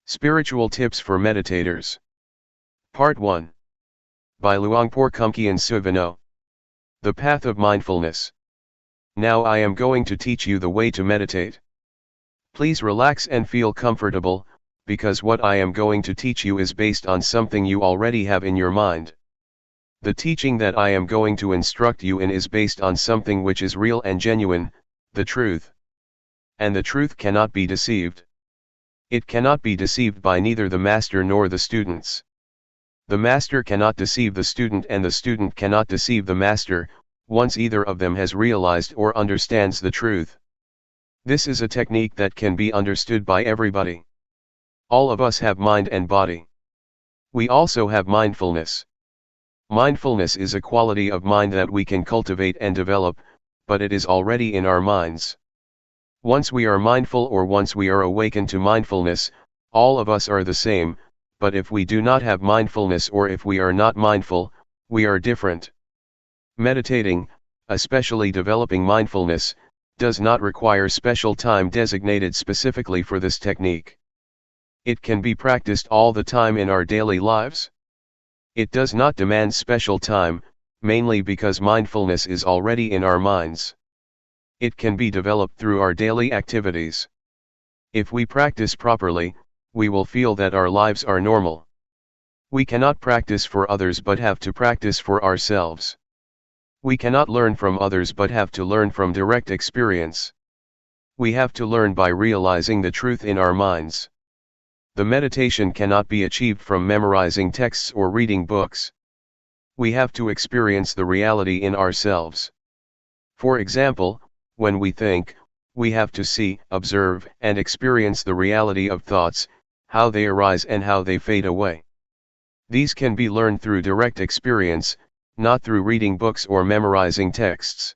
Spiritual Tips for Meditators. Part 1. By Luangpor Teean. The Path of Mindfulness. Now I am going to teach you the way to meditate. Please relax and feel comfortable, because what I am going to teach you is based on something you already have in your mind. The teaching that I am going to instruct you in is based on something which is real and genuine, the truth. And the truth cannot be deceived. It cannot be deceived by neither the master nor the students. The master cannot deceive the student and the student cannot deceive the master, once either of them has realized or understands the truth. This is a technique that can be understood by everybody. All of us have mind and body. We also have mindfulness. Mindfulness is a quality of mind that we can cultivate and develop, but it is already in our minds. Once we are mindful or once we are awakened to mindfulness, all of us are the same, but if we do not have mindfulness or if we are not mindful, we are different. Meditating, especially developing mindfulness, does not require special time designated specifically for this technique. It can be practiced all the time in our daily lives. It does not demand special time, mainly because mindfulness is already in our minds. It can be developed through our daily activities. If we practice properly, we will feel that our lives are normal. We cannot practice for others but have to practice for ourselves. We cannot learn from others but have to learn from direct experience. We have to learn by realizing the truth in our minds. The meditation cannot be achieved from memorizing texts or reading books. We have to experience the reality in ourselves. For example, when we think, we have to see, observe, and experience the reality of thoughts, how they arise and how they fade away. These can be learned through direct experience, not through reading books or memorizing texts.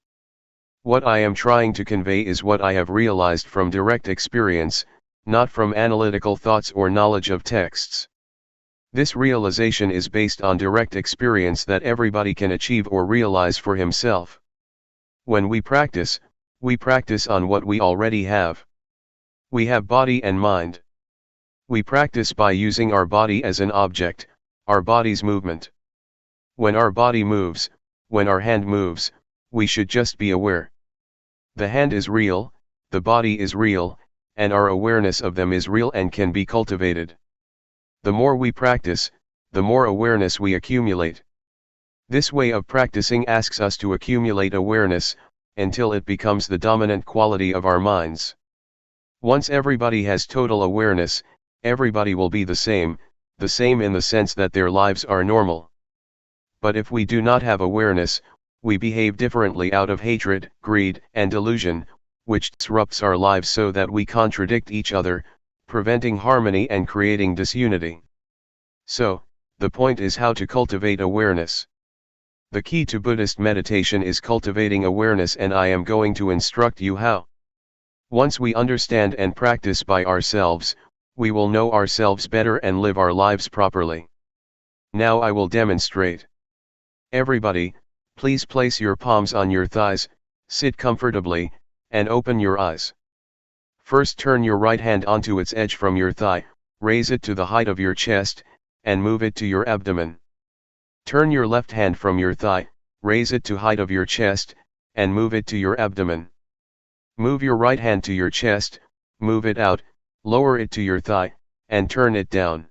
What I am trying to convey is what I have realized from direct experience, not from analytical thoughts or knowledge of texts. This realization is based on direct experience that everybody can achieve or realize for himself. When we practice on what we already have. We have body and mind. We practice by using our body as an object, our body's movement. When our body moves, when our hand moves, we should just be aware. The hand is real, the body is real, and our awareness of them is real and can be cultivated. The more we practice, the more awareness we accumulate. This way of practicing asks us to accumulate awareness, until it becomes the dominant quality of our minds. Once everybody has total awareness, everybody will be the same in the sense that their lives are normal. But if we do not have awareness, we behave differently out of hatred, greed, and delusion, which disrupts our lives so that we contradict each other, preventing harmony and creating disunity. So, the point is how to cultivate awareness. The key to Buddhist meditation is cultivating awareness, and I am going to instruct you how. Once we understand and practice by ourselves, we will know ourselves better and live our lives properly. Now I will demonstrate. Everybody, please place your palms on your thighs, sit comfortably, and open your eyes. First turn your right hand onto its edge from your thigh, raise it to the height of your chest, and move it to your abdomen. Turn your left hand from your thigh, raise it to height of your chest, and move it to your abdomen. Move your right hand to your chest, move it out, lower it to your thigh, and turn it down.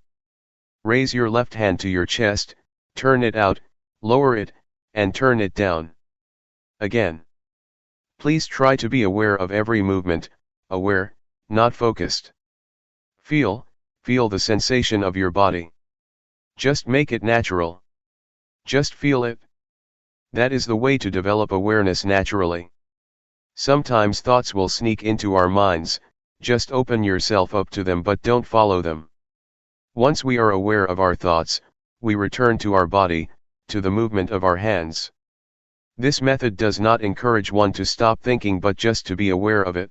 Raise your left hand to your chest, turn it out, lower it, and turn it down. Again. Please try to be aware of every movement, aware, not focused. Feel the sensation of your body. Just make it natural. Just feel it. That is the way to develop awareness naturally. Sometimes thoughts will sneak into our minds, just open yourself up to them but don't follow them. Once we are aware of our thoughts, we return to our body, to the movement of our hands. This method does not encourage one to stop thinking but just to be aware of it.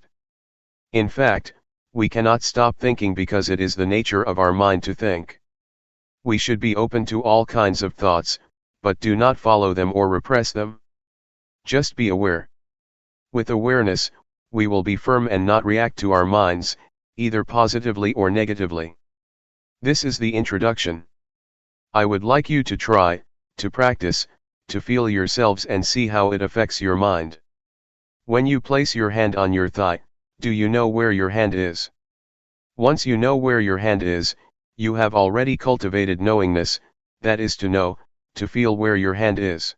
In fact, we cannot stop thinking because it is the nature of our mind to think. We should be open to all kinds of thoughts, but do not follow them or repress them. Just be aware. With awareness, we will be firm and not react to our minds, either positively or negatively. This is the introduction. I would like you to try, to practice, to feel yourselves and see how it affects your mind. When you place your hand on your thigh, do you know where your hand is? Once you know where your hand is, you have already cultivated knowingness, that is to know, to feel where your hand is.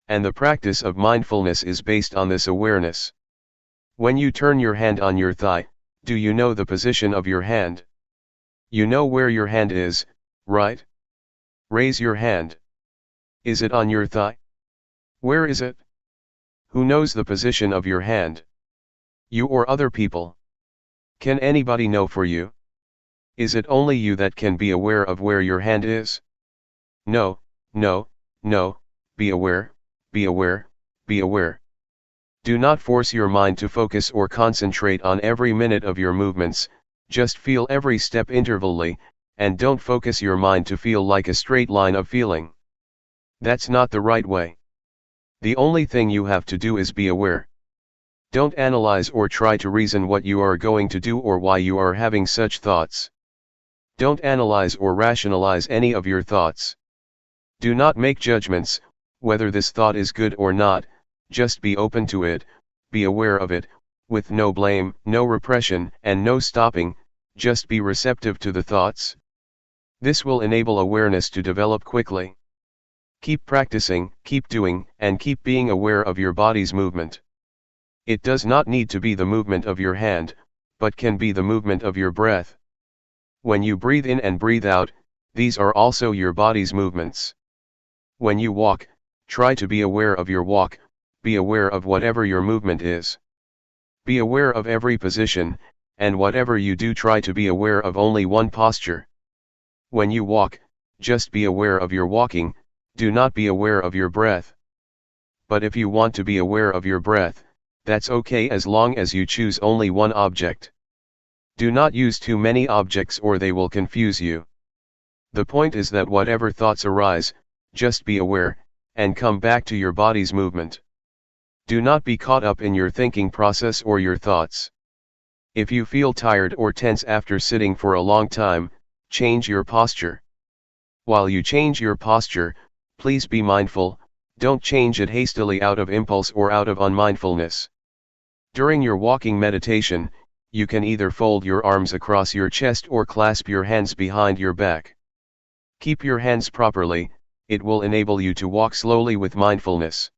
And the practice of mindfulness is based on this awareness. When you turn your hand on your thigh, do you know the position of your hand? You know where your hand is, right? Raise your hand. Is it on your thigh? Where is it? Who knows the position of your hand? You or other people? Can anybody know for you? Is it only you that can be aware of where your hand is? No, no, no, be aware, be aware, be aware. Do not force your mind to focus or concentrate on every minute of your movements, just feel every step intervally, and don't focus your mind to feel like a straight line of feeling. That's not the right way. The only thing you have to do is be aware. Don't analyze or try to reason what you are going to do or why you are having such thoughts. Don't analyze or rationalize any of your thoughts. Do not make judgments, whether this thought is good or not, just be open to it, be aware of it, with no blame, no repression, and no stopping, just be receptive to the thoughts. This will enable awareness to develop quickly. Keep practicing, keep doing, and keep being aware of your body's movement. It does not need to be the movement of your hand, but can be the movement of your breath. When you breathe in and breathe out, these are also your body's movements. When you walk, try to be aware of your walk, be aware of whatever your movement is. Be aware of every position, and whatever you do try to be aware of only one posture. When you walk, just be aware of your walking, do not be aware of your breath. But if you want to be aware of your breath, that's okay as long as you choose only one object. Do not use too many objects or they will confuse you. The point is that whatever thoughts arise, just be aware, and come back to your body's movement. Do not be caught up in your thinking process or your thoughts. If you feel tired or tense after sitting for a long time, change your posture. While you change your posture, please be mindful, don't change it hastily out of impulse or out of unmindfulness. During your walking meditation, you can either fold your arms across your chest or clasp your hands behind your back. Keep your hands properly, it will enable you to walk slowly with mindfulness.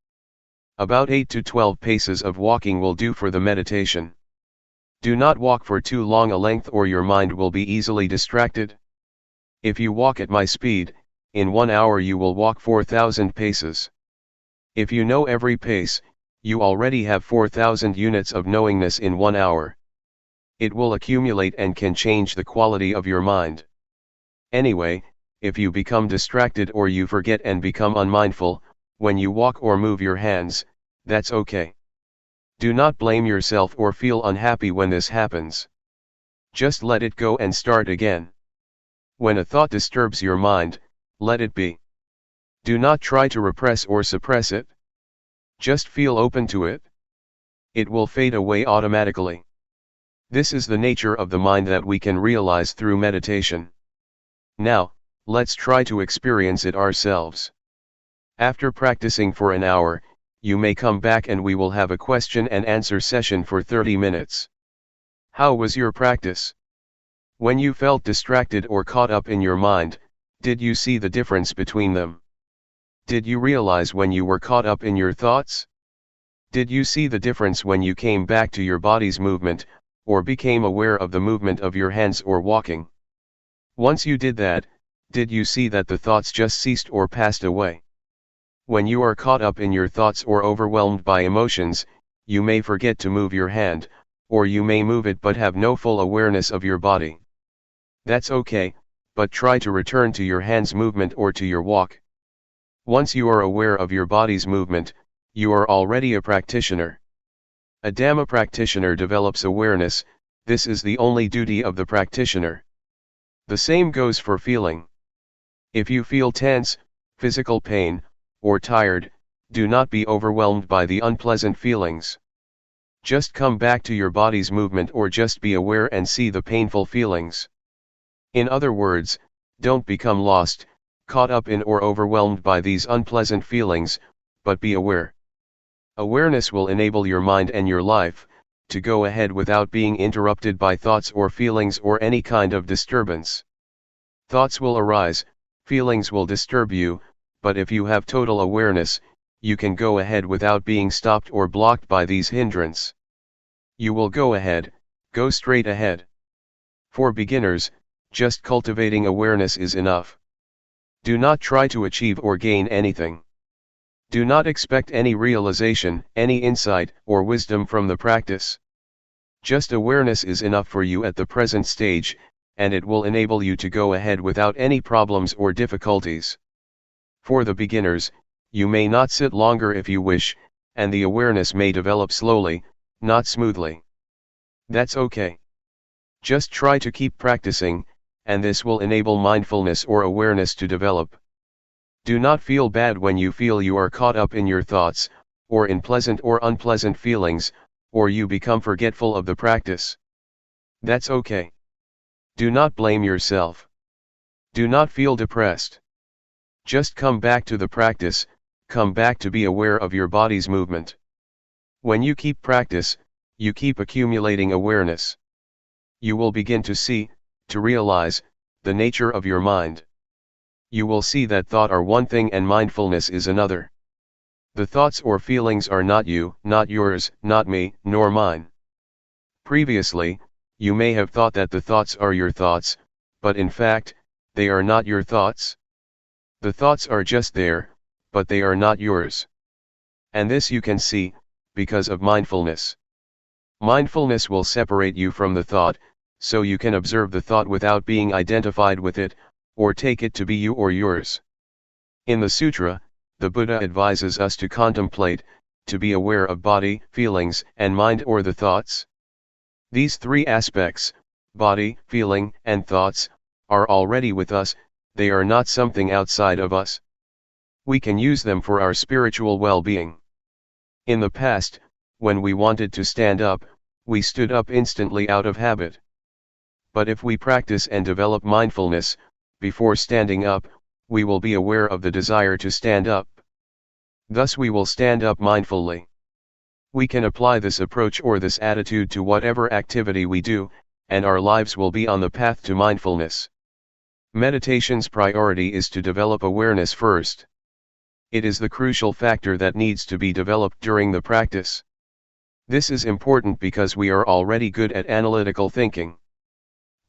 About 8 to 12 paces of walking will do for the meditation. Do not walk for too long a length or your mind will be easily distracted. If you walk at my speed, in 1 hour you will walk 4,000 paces. If you know every pace, you already have 4,000 units of knowingness in 1 hour. It will accumulate and can change the quality of your mind. Anyway, if you become distracted or you forget and become unmindful, when you walk or move your hands, that's okay. Do not blame yourself or feel unhappy when this happens. Just let it go and start again. When a thought disturbs your mind, let it be. Do not try to repress or suppress it. Just feel open to it. It will fade away automatically. This is the nature of the mind that we can realize through meditation. Now, let's try to experience it ourselves. After practicing for an hour, you may come back and we will have a question and answer session for 30 minutes. How was your practice? When you felt distracted or caught up in your mind, did you see the difference between them? Did you realize when you were caught up in your thoughts? Did you see the difference when you came back to your body's movement, or became aware of the movement of your hands or walking? Once you did that, did you see that the thoughts just ceased or passed away? When you are caught up in your thoughts or overwhelmed by emotions, you may forget to move your hand, or you may move it but have no full awareness of your body. That's okay, but try to return to your hand's movement or to your walk. Once you are aware of your body's movement, you are already a practitioner. A Dhamma practitioner develops awareness. This is the only duty of the practitioner. The same goes for feeling. If you feel tense, physical pain, or tired, do not be overwhelmed by the unpleasant feelings. Just come back to your body's movement or just be aware and see the painful feelings. In other words, don't become lost, caught up in or overwhelmed by these unpleasant feelings, but be aware. Awareness will enable your mind and your life to go ahead without being interrupted by thoughts or feelings or any kind of disturbance. Thoughts will arise, feelings will disturb you, but if you have total awareness, you can go ahead without being stopped or blocked by these hindrances. You will go ahead, go straight ahead. For beginners, just cultivating awareness is enough. Do not try to achieve or gain anything. Do not expect any realization, any insight, or wisdom from the practice. Just awareness is enough for you at the present stage, and it will enable you to go ahead without any problems or difficulties. For the beginners, you may not sit longer if you wish, and the awareness may develop slowly, not smoothly. That's okay. Just try to keep practicing, and this will enable mindfulness or awareness to develop. Do not feel bad when you feel you are caught up in your thoughts, or in pleasant or unpleasant feelings, or you become forgetful of the practice. That's okay. Do not blame yourself. Do not feel depressed. Just come back to the practice, come back to be aware of your body's movement. When you keep practice, you keep accumulating awareness. You will begin to see, to realize, the nature of your mind. You will see that thought are one thing and mindfulness is another. The thoughts or feelings are not you, not yours, not me, nor mine. Previously, you may have thought that the thoughts are your thoughts, but in fact, they are not your thoughts. The thoughts are just there, but they are not yours. And this you can see, because of mindfulness. Mindfulness will separate you from the thought, so you can observe the thought without being identified with it, or take it to be you or yours. In the sutra, the Buddha advises us to contemplate, to be aware of body, feelings, and mind or the thoughts. These three aspects, body, feeling, and thoughts, are already with us, they are not something outside of us. We can use them for our spiritual well-being. In the past, when we wanted to stand up, we stood up instantly out of habit. But if we practice and develop mindfulness, before standing up, we will be aware of the desire to stand up. Thus we will stand up mindfully. We can apply this approach or this attitude to whatever activity we do, and our lives will be on the path to mindfulness. Meditation's priority is to develop awareness first. It is the crucial factor that needs to be developed during the practice. This is important because we are already good at analytical thinking.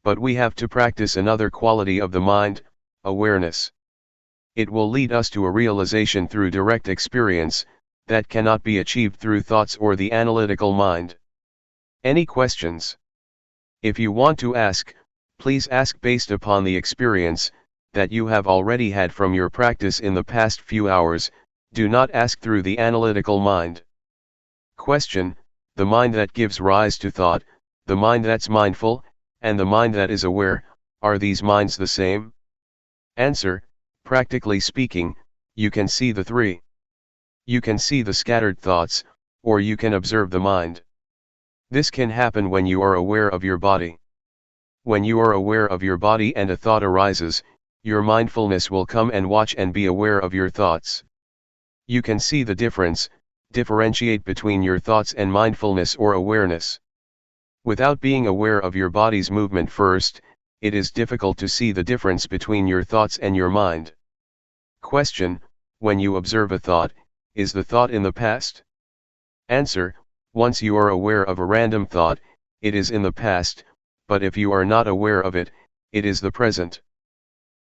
But we have to practice another quality of the mind, awareness. It will lead us to a realization through direct experience, that cannot be achieved through thoughts or the analytical mind. Any questions? If you want to ask, please ask based upon the experience that you have already had from your practice in the past few hours. Do not ask through the analytical mind. Question: the mind that gives rise to thought, the mind that's mindful, and the mind that is aware, are these minds the same? Answer: practically speaking, you can see the three. You can see the scattered thoughts, or you can observe the mind. This can happen when you are aware of your body. When you are aware of your body and a thought arises, your mindfulness will come and watch and be aware of your thoughts. You can see the difference, differentiate between your thoughts and mindfulness or awareness. Without being aware of your body's movement first, it is difficult to see the difference between your thoughts and your mind. Question: when you observe a thought, is the thought in the past? Answer: once you are aware of a random thought, it is in the past, but if you are not aware of it, it is the present.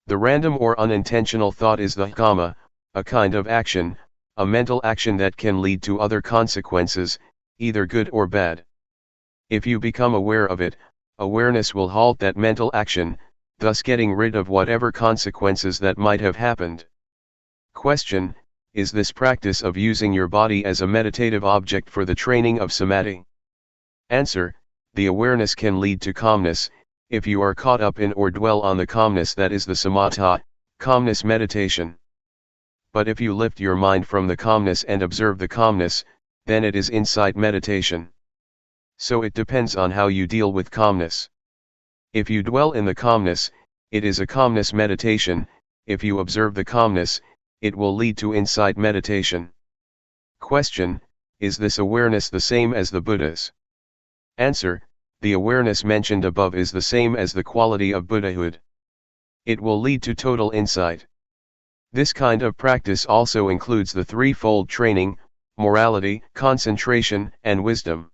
The random or unintentional thought is the kamma, a kind of action, a mental action that can lead to other consequences, either good or bad. If you become aware of it, awareness will halt that mental action, thus getting rid of whatever consequences that might have happened. Question: is this practice of using your body as a meditative object for the training of samadhi? Answer: the awareness can lead to calmness, if you are caught up in or dwell on the calmness that is the samatha, calmness meditation. But if you lift your mind from the calmness and observe the calmness, then it is insight meditation. So it depends on how you deal with calmness. If you dwell in the calmness, it is a calmness meditation. If you observe the calmness, it will lead to insight meditation. Question: is this awareness the same as the Buddha's? Answer: the awareness mentioned above is the same as the quality of Buddhahood. It will lead to total insight. This kind of practice also includes the threefold training: morality, concentration, and wisdom.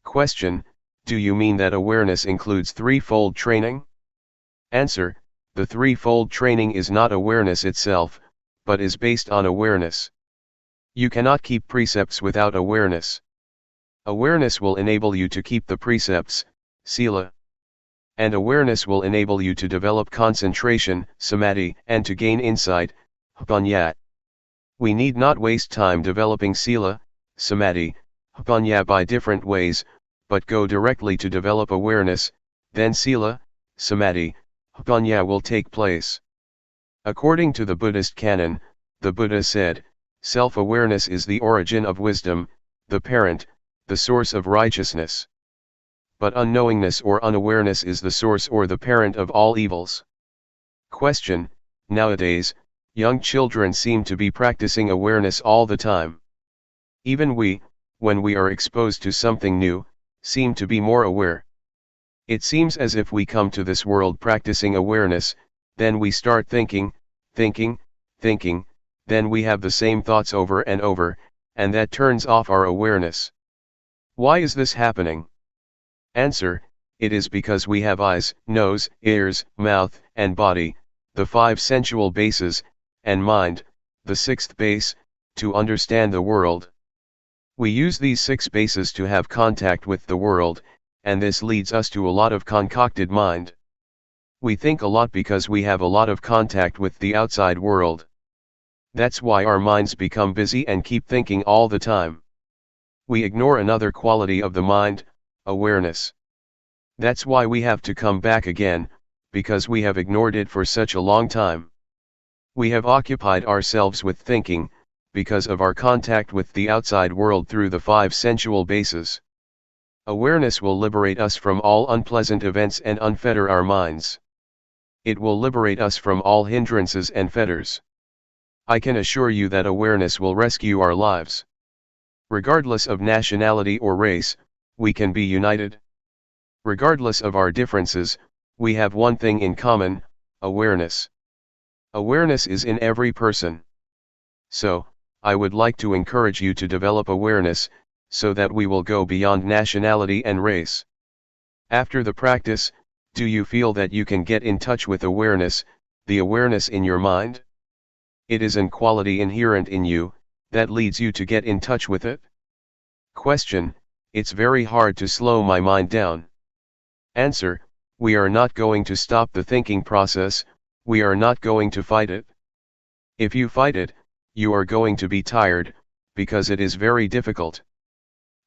Question: do you mean that awareness includes threefold training? Answer: the threefold training is not awareness itself, but is based on awareness. You cannot keep precepts without awareness. Awareness will enable you to keep the precepts, sila. And awareness will enable you to develop concentration, samadhi, and to gain insight, panya. We need not waste time developing sila, samadhi, panya by different ways, but go directly to develop awareness, then sila, samadhi, panya will take place. According to the Buddhist canon, the Buddha said, self-awareness is the origin of wisdom, the parent, the source of righteousness. But unknowingness or unawareness is the source or the parent of all evils. Question: nowadays, young children seem to be practicing awareness all the time. Even we, when we are exposed to something new, seem to be more aware. It seems as if we come to this world practicing awareness, then we start thinking, then we have the same thoughts over and over, and that turns off our awareness. Why is this happening? Answer: it is because we have eyes, nose, ears, mouth, and body, the 5 sensual bases, and mind, the 6th base, to understand the world. We use these 6 bases to have contact with the world, and this leads us to a lot of concocted mind. We think a lot because we have a lot of contact with the outside world. That's why our minds become busy and keep thinking all the time. We ignore another quality of the mind, awareness. That's why we have to come back again, because we have ignored it for such a long time. We have occupied ourselves with thinking, because of our contact with the outside world through the 5 sensual bases. Awareness will liberate us from all unpleasant events and unfetter our minds. It will liberate us from all hindrances and fetters. I can assure you that awareness will rescue our lives. Regardless of nationality or race, we can be united. Regardless of our differences, we have one thing in common: awareness. Awareness is in every person. So, I would like to encourage you to develop awareness, so that we will go beyond nationality and race. After the practice, do you feel that you can get in touch with awareness, the awareness in your mind? It is an quality inherent in you, that leads you to get in touch with it. Question: it's very hard to slow my mind down. Answer: we are not going to stop the thinking process, we are not going to fight it. If you fight it, you are going to be tired, because it is very difficult.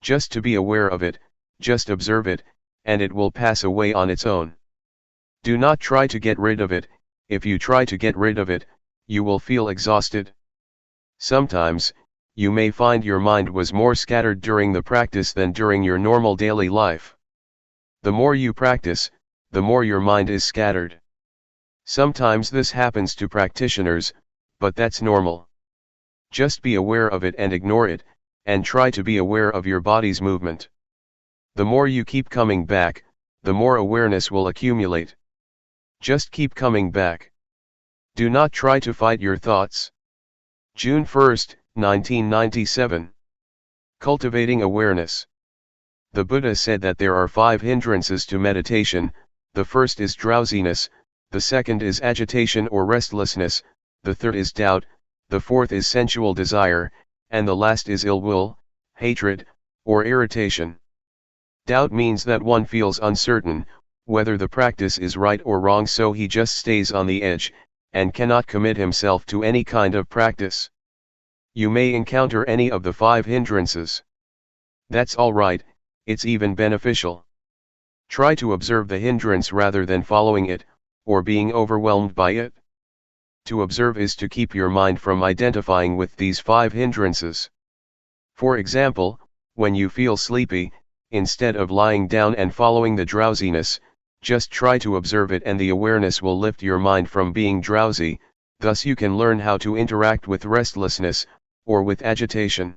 Just to be aware of it, just observe it, and it will pass away on its own. Do not try to get rid of it. If you try to get rid of it, you will feel exhausted. Sometimes, you may find your mind was more scattered during the practice than during your normal daily life. The more you practice, the more your mind is scattered. Sometimes this happens to practitioners, but that's normal. Just be aware of it and ignore it, and try to be aware of your body's movement. The more you keep coming back, the more awareness will accumulate. Just keep coming back. Do not try to fight your thoughts. June 1, 1997. Cultivating awareness. The Buddha said that there are 5 hindrances to meditation. The first is drowsiness, the second is agitation or restlessness, the third is doubt, the fourth is sensual desire, and the last is ill will, hatred, or irritation. Doubt means that one feels uncertain, whether the practice is right or wrong, so he just stays on the edge, and cannot commit himself to any kind of practice. You may encounter any of the 5 hindrances. That's alright, it's even beneficial. Try to observe the hindrance rather than following it, or being overwhelmed by it. To observe is to keep your mind from identifying with these 5 hindrances. For example, when you feel sleepy, instead of lying down and following the drowsiness, just try to observe it, and the awareness will lift your mind from being drowsy. Thus you can learn how to interact with restlessness, or with agitation.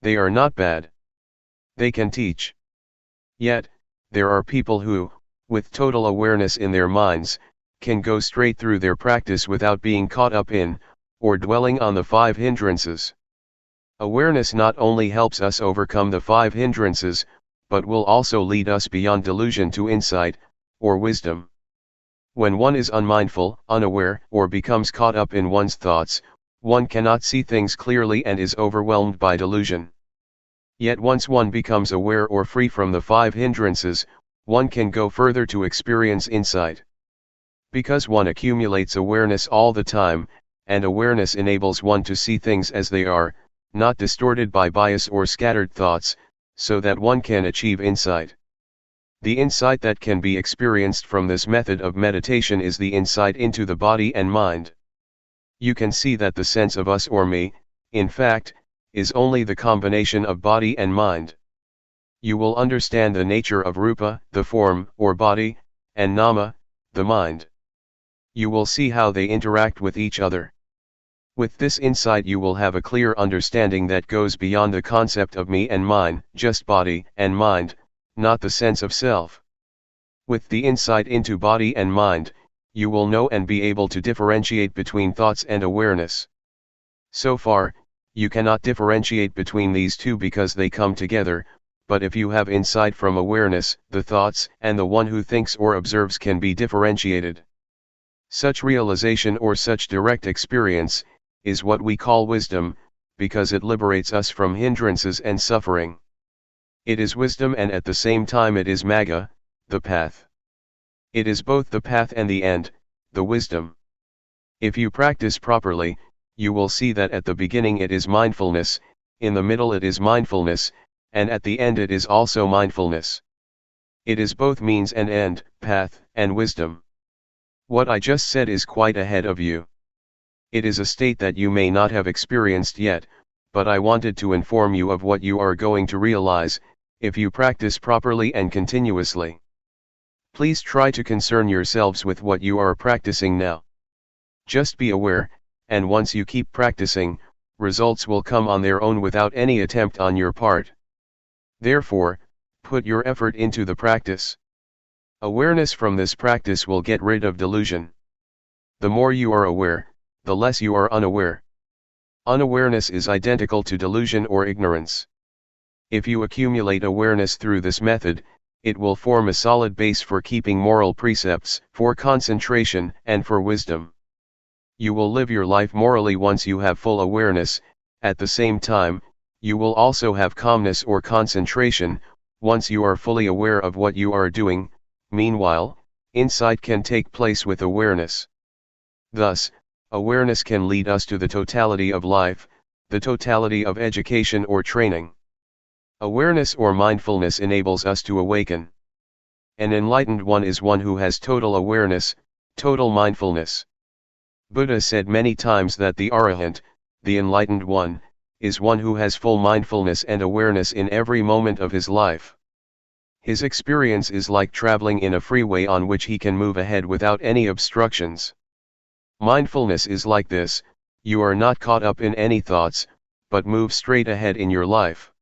They are not bad. They can teach. Yet, there are people who, with total awareness in their minds, can go straight through their practice without being caught up in, or dwelling on the 5 hindrances. Awareness not only helps us overcome the 5 hindrances, but will also lead us beyond delusion to insight, or wisdom. When one is unmindful, unaware, or becomes caught up in one's thoughts, one cannot see things clearly and is overwhelmed by delusion. Yet once one becomes aware or free from the 5 hindrances, one can go further to experience insight. Because one accumulates awareness all the time, and awareness enables one to see things as they are, not distorted by bias or scattered thoughts, so that one can achieve insight. The insight that can be experienced from this method of meditation is the insight into the body and mind. You can see that the sense of us or me, in fact, is only the combination of body and mind. You will understand the nature of rupa, the form or body, and nama, the mind. You will see how they interact with each other. With this insight you will have a clear understanding that goes beyond the concept of me and mine, just body and mind, not the sense of self. With the insight into body and mind, you will know and be able to differentiate between thoughts and awareness. So far, you cannot differentiate between these two because they come together, but if you have insight from awareness, the thoughts and the one who thinks or observes can be differentiated. Such realization or such direct experience is what we call wisdom, because it liberates us from hindrances and suffering. It is wisdom, and at the same time it is magga, the path. It is both the path and the end, the wisdom. If you practice properly, you will see that at the beginning it is mindfulness, in the middle it is mindfulness, and at the end it is also mindfulness. It is both means and end, path and wisdom. What I just said is quite ahead of you. It is a state that you may not have experienced yet, but I wanted to inform you of what you are going to realize, if you practice properly and continuously. Please try to concern yourselves with what you are practicing now. Just be aware, and once you keep practicing, results will come on their own without any attempt on your part. Therefore, put your effort into the practice. Awareness from this practice will get rid of delusion. The more you are aware, the less you are unaware. Unawareness is identical to delusion or ignorance. If you accumulate awareness through this method, it will form a solid base for keeping moral precepts, for concentration, and for wisdom. You will live your life morally once you have full awareness. At the same time, you will also have calmness or concentration, once you are fully aware of what you are doing. Meanwhile, insight can take place with awareness. Thus, awareness can lead us to the totality of life, the totality of education or training. Awareness or mindfulness enables us to awaken. An enlightened one is one who has total awareness, total mindfulness. Buddha said many times that the Arahant, the enlightened one, is one who has full mindfulness and awareness in every moment of his life. His experience is like traveling in a freeway on which he can move ahead without any obstructions. Mindfulness is like this: you are not caught up in any thoughts, but move straight ahead in your life.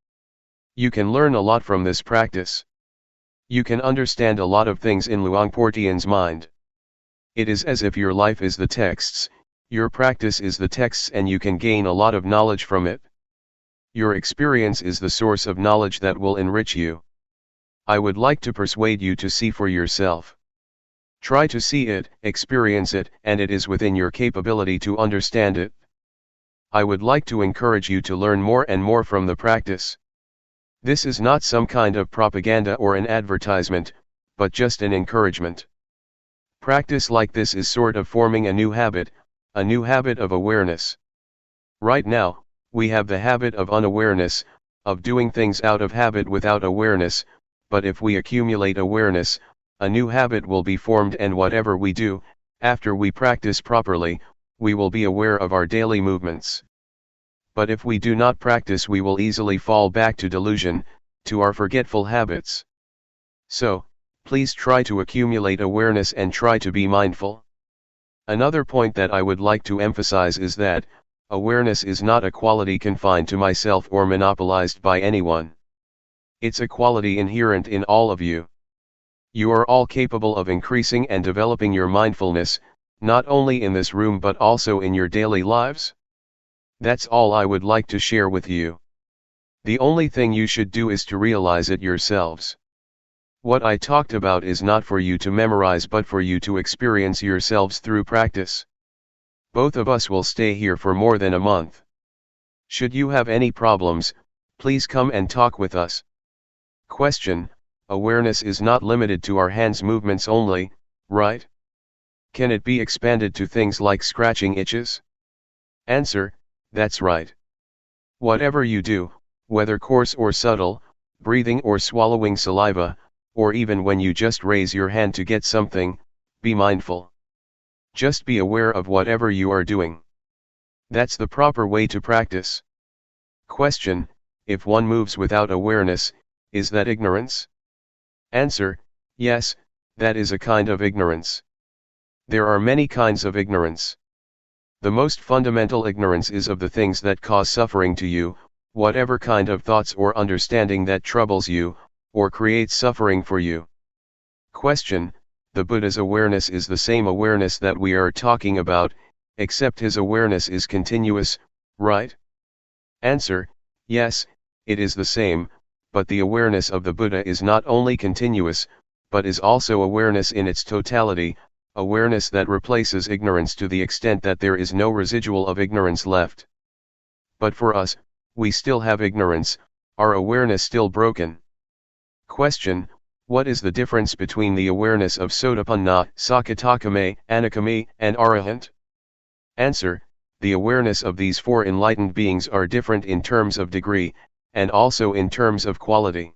You can learn a lot from this practice. You can understand a lot of things in Luangpor Teean's mind. It is as if your life is the texts, your practice is the texts, and you can gain a lot of knowledge from it. Your experience is the source of knowledge that will enrich you. I would like to persuade you to see for yourself. Try to see it, experience it, and it is within your capability to understand it. I would like to encourage you to learn more and more from the practice. This is not some kind of propaganda or an advertisement, but just an encouragement. Practice like this is sort of forming a new habit of awareness. Right now, we have the habit of unawareness, of doing things out of habit without awareness, but if we accumulate awareness, a new habit will be formed, and whatever we do, after we practice properly, we will be aware of our daily movements. But if we do not practice, we will easily fall back to delusion, to our forgetful habits. So, please try to accumulate awareness and try to be mindful. Another point that I would like to emphasize is that, awareness is not a quality confined to myself or monopolized by anyone. It's a quality inherent in all of you. You are all capable of increasing and developing your mindfulness, not only in this room but also in your daily lives. That's all I would like to share with you. The only thing you should do is to realize it yourselves. What I talked about is not for you to memorize but for you to experience yourselves through practice. Both of us will stay here for more than a month. Should you have any problems, please come and talk with us. Question: awareness is not limited to our hands movements only, right? Can it be expanded to things like scratching itches? Answer: that's right. Whatever you do, whether coarse or subtle, breathing or swallowing saliva, or even when you just raise your hand to get something, be mindful. Just be aware of whatever you are doing. That's the proper way to practice. Question: if one moves without awareness, is that ignorance? Answer: yes, that is a kind of ignorance. There are many kinds of ignorance. The most fundamental ignorance is of the things that cause suffering to you, whatever kind of thoughts or understanding that troubles you, or creates suffering for you. Question: the Buddha's awareness is the same awareness that we are talking about, except his awareness is continuous, right? Answer: yes, it is the same, but the awareness of the Buddha is not only continuous, but is also awareness in its totality, awareness that replaces ignorance to the extent that there is no residual of ignorance left. But for us, we still have ignorance, our awareness still broken. Question: what is the difference between the awareness of Sotapanna, Sakadagami, Anagami, and Arahant? Answer: the awareness of these four enlightened beings are different in terms of degree, and also in terms of quality.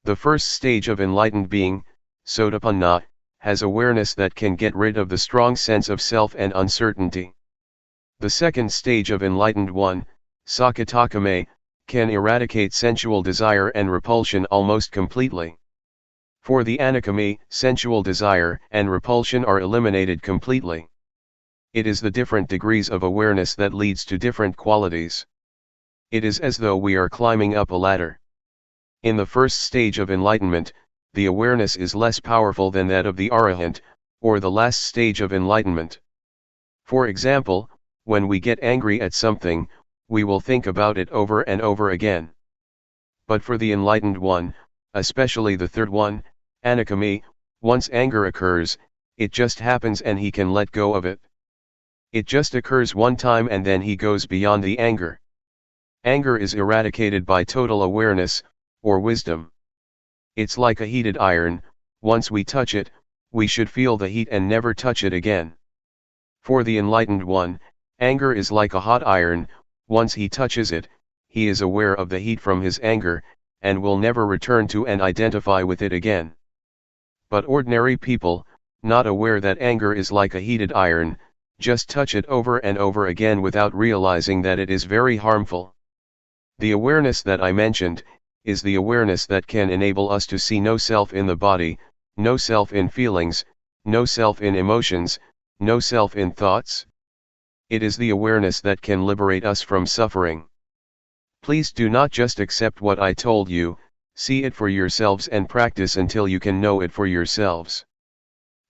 The first stage of enlightened being, Sotapanna, has awareness that can get rid of the strong sense of self and uncertainty. The second stage of enlightened one, Sakadagami, can eradicate sensual desire and repulsion almost completely. For the Anagami, sensual desire and repulsion are eliminated completely. It is the different degrees of awareness that leads to different qualities. It is as though we are climbing up a ladder. In the first stage of enlightenment, the awareness is less powerful than that of the Arahant, or the last stage of enlightenment. For example, when we get angry at something, we will think about it over and over again. But for the enlightened one, especially the third one, Anagami, once anger occurs, it just happens and he can let go of it. It just occurs one time and then he goes beyond the anger. Anger is eradicated by total awareness, or wisdom. It's like a heated iron, once we touch it, we should feel the heat and never touch it again. For the enlightened one, anger is like a hot iron, once he touches it, he is aware of the heat from his anger, and will never return to and identify with it again. But ordinary people, not aware that anger is like a heated iron, just touch it over and over again without realizing that it is very harmful. The awareness that I mentioned, is the awareness that can enable us to see no self in the body, no self in feelings, no self in emotions, no self in thoughts. It is the awareness that can liberate us from suffering. Please do not just accept what I told you, see it for yourselves and practice until you can know it for yourselves.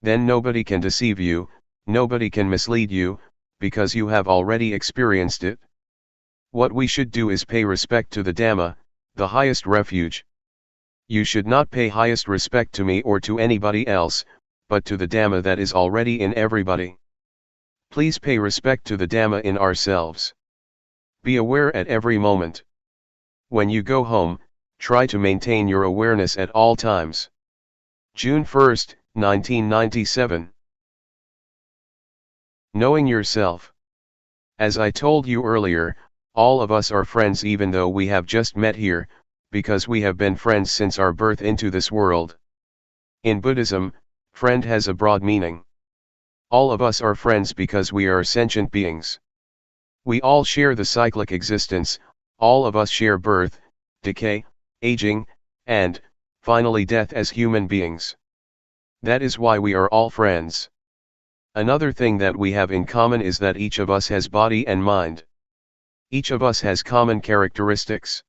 Then nobody can deceive you, nobody can mislead you, because you have already experienced it. What we should do is pay respect to the Dhamma, the highest refuge. You should not pay highest respect to me or to anybody else, but to the Dhamma that is already in everybody. Please pay respect to the Dhamma in ourselves. Be aware at every moment. When you go home, Try to maintain your awareness at all times. June 1, 1997. Knowing yourself. As I told you earlier, all of us are friends even though we have just met here, because we have been friends since our birth into this world. In Buddhism, friend has a broad meaning. All of us are friends because we are sentient beings. We all share the cyclic existence, all of us share birth, decay, aging, and, finally death as human beings. That is why we are all friends. Another thing that we have in common is that each of us has body and mind. Each of us has common characteristics.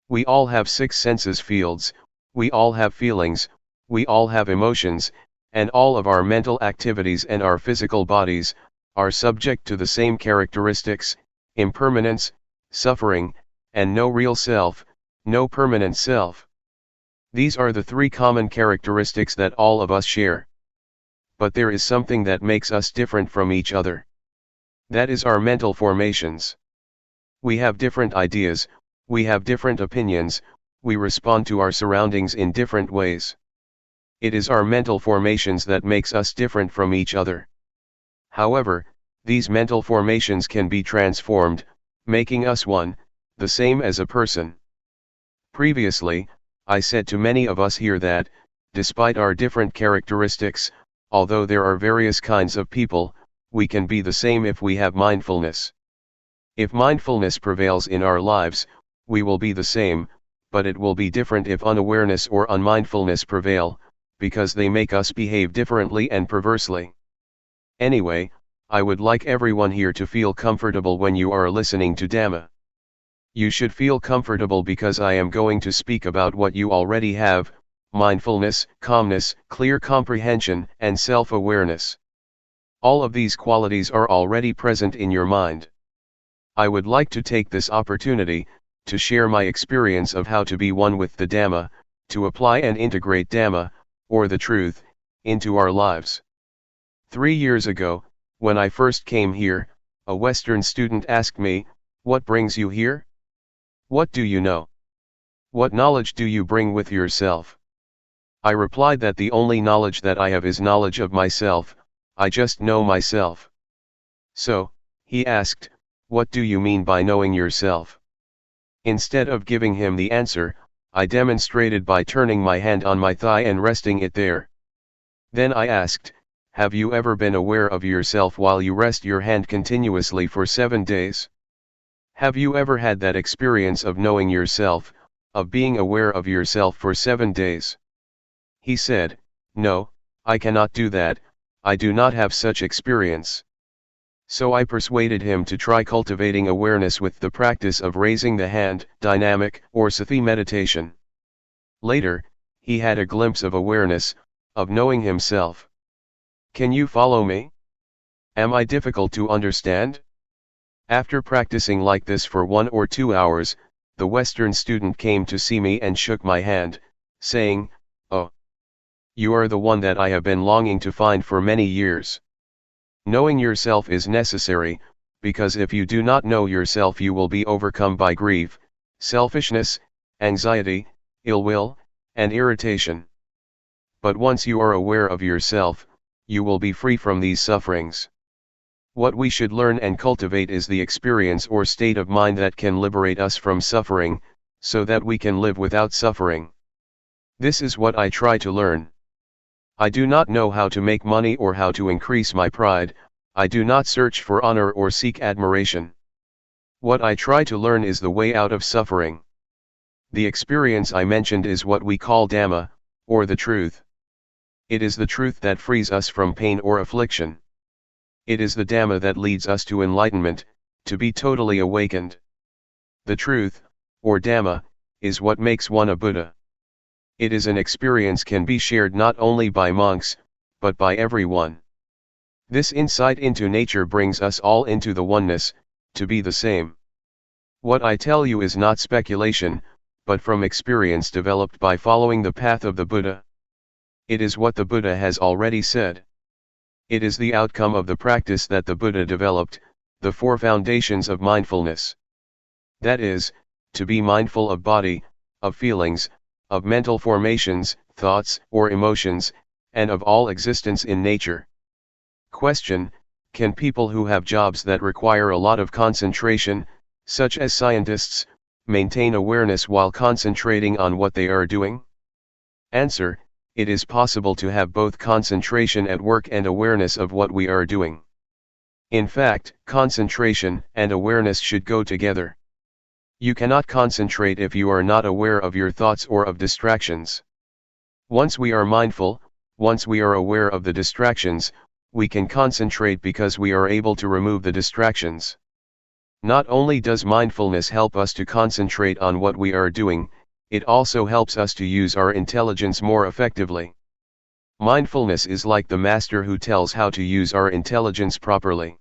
We all have 6 senses fields, we all have feelings, we all have emotions, and all of our mental activities and our physical bodies are subject to the same characteristics: impermanence, suffering, and no real self, no permanent self. These are the 3 common characteristics that all of us share. But there is something that makes us different from each other. That is our mental formations. We have different ideas, we have different opinions, we respond to our surroundings in different ways. It is our mental formations that makes us different from each other. However, these mental formations can be transformed, making us one, the same as a person. Previously, I said to many of us here that, despite our different characteristics, although there are various kinds of people, we can be the same if we have mindfulness. If mindfulness prevails in our lives, we will be the same, but it will be different if unawareness or unmindfulness prevail, because they make us behave differently and perversely. Anyway, I would like everyone here to feel comfortable when you are listening to Dhamma. You should feel comfortable because I am going to speak about what you already have: mindfulness, calmness, clear comprehension, and self-awareness. All of these qualities are already present in your mind. I would like to take this opportunity to share my experience of how to be one with the Dhamma, to apply and integrate Dhamma, or the truth, into our lives. 3 years ago, when I first came here, a Western student asked me, "What brings you here? What do you know? What knowledge do you bring with yourself?" I replied that the only knowledge that I have is knowledge of myself. I just know myself. So, he asked, "What do you mean by knowing yourself?" Instead of giving him the answer, I demonstrated by turning my hand on my thigh and resting it there. Then I asked, "Have you ever been aware of yourself while you rest your hand continuously for 7 days? Have you ever had that experience of knowing yourself, of being aware of yourself for 7 days?" He said, "No, I cannot do that, I do not have such experience." So I persuaded him to try cultivating awareness with the practice of raising the hand, dynamic or sati meditation. Later, he had a glimpse of awareness, of knowing himself. Can you follow me? Am I difficult to understand? After practicing like this for 1 or 2 hours, the Western student came to see me and shook my hand, saying, "Oh, you are the one that I have been longing to find for many years." Knowing yourself is necessary, because if you do not know yourself you will be overcome by grief, selfishness, anxiety, ill will, and irritation. But once you are aware of yourself, you will be free from these sufferings. What we should learn and cultivate is the experience or state of mind that can liberate us from suffering, so that we can live without suffering. This is what I try to learn. I do not know how to make money or how to increase my pride, I do not search for honor or seek admiration. What I try to learn is the way out of suffering. The experience I mentioned is what we call Dhamma, or the truth. It is the truth that frees us from pain or affliction. It is the Dhamma that leads us to enlightenment, to be totally awakened. The truth, or Dhamma, is what makes one a Buddha. It is an experience can be shared not only by monks, but by everyone. This insight into nature brings us all into the oneness, to be the same. What I tell you is not speculation, but from experience developed by following the path of the Buddha. It is what the Buddha has already said. It is the outcome of the practice that the Buddha developed, the 4 foundations of mindfulness. That is, to be mindful of body, of feelings, of mental formations, thoughts, or emotions, and of all existence in nature. Question: can people who have jobs that require a lot of concentration, such as scientists, maintain awareness while concentrating on what they are doing? Answer: it is possible to have both concentration at work and awareness of what we are doing. In fact, concentration and awareness should go together. You cannot concentrate if you are not aware of your thoughts or of distractions. Once we are mindful, once we are aware of the distractions, we can concentrate because we are able to remove the distractions. Not only does mindfulness help us to concentrate on what we are doing, it also helps us to use our intelligence more effectively. Mindfulness is like the master who tells how to use our intelligence properly.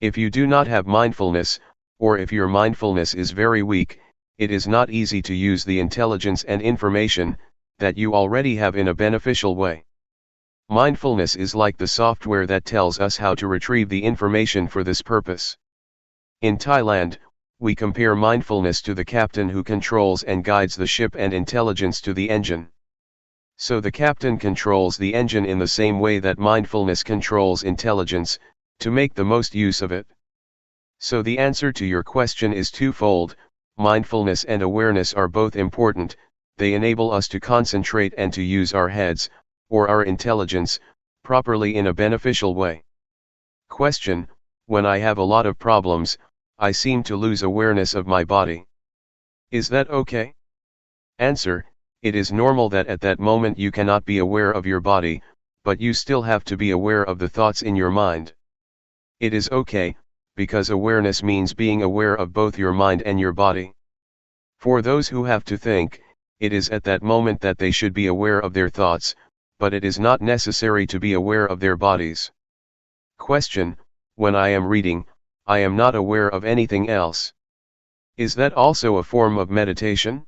If you do not have mindfulness, or if your mindfulness is very weak, it is not easy to use the intelligence and information that you already have in a beneficial way. Mindfulness is like the software that tells us how to retrieve the information for this purpose. In Thailand, we compare mindfulness to the captain who controls and guides the ship and intelligence to the engine. So the captain controls the engine in the same way that mindfulness controls intelligence, to make the most use of it. So the answer to your question is twofold: mindfulness and awareness are both important. They enable us to concentrate and to use our heads, or our intelligence, properly in a beneficial way. Question: when I have a lot of problems, I seem to lose awareness of my body. Is that okay? Answer: it is normal that at that moment you cannot be aware of your body, but you still have to be aware of the thoughts in your mind. It is okay, because awareness means being aware of both your mind and your body. For those who have to think, it is at that moment that they should be aware of their thoughts, but it is not necessary to be aware of their bodies. Question: when I am reading, I am not aware of anything else. Is that also a form of meditation?